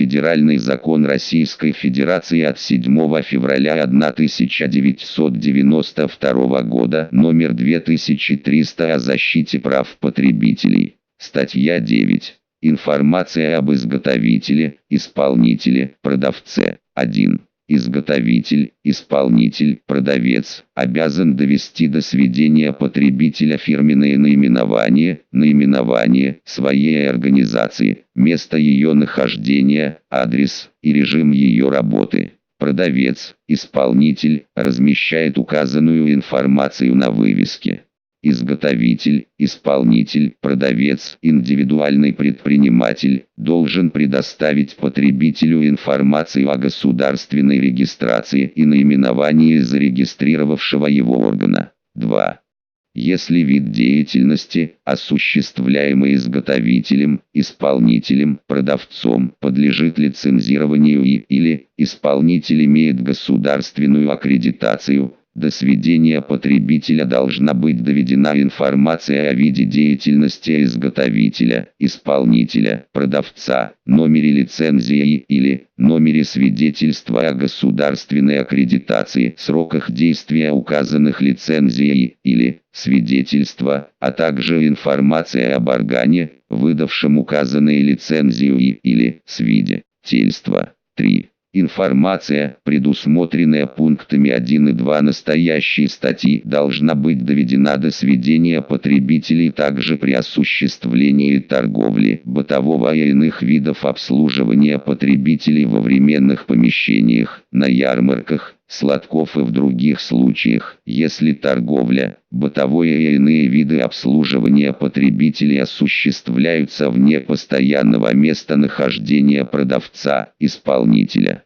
Федеральный закон Российской Федерации от 7 февраля 1992 года номер 2300 о защите прав потребителей. Статья 9. Информация об изготовителе, исполнителе, продавце. 1. Изготовитель, исполнитель, продавец обязан довести до сведения потребителя фирменное наименование своей организации, место ее нахождения, адрес и режим ее работы. Продавец, исполнитель, размещает указанную информацию на вывеске. Изготовитель, исполнитель, продавец, индивидуальный предприниматель должен предоставить потребителю информацию о государственной регистрации и наименовании зарегистрировавшего его органа. 2. Если вид деятельности, осуществляемый изготовителем, исполнителем, продавцом, подлежит лицензированию или исполнитель имеет государственную аккредитацию, до сведения потребителя должна быть доведена информация о виде деятельности изготовителя, исполнителя, продавца, номере лицензии или номере свидетельства о государственной аккредитации, сроках действия указанных лицензий или свидетельства, а также информация об органе, выдавшем указанные лицензии или свидетельства. 3. Информация, предусмотренная пунктами 1 и 2 настоящей статьи, должна быть доведена до сведения потребителей также при осуществлении торговли, бытового и иных видов обслуживания потребителей во временных помещениях, на ярмарках, сладков и в других случаях, если торговля, бытовое и иные виды обслуживания потребителей осуществляются вне постоянного местонахождения продавца, исполнителя.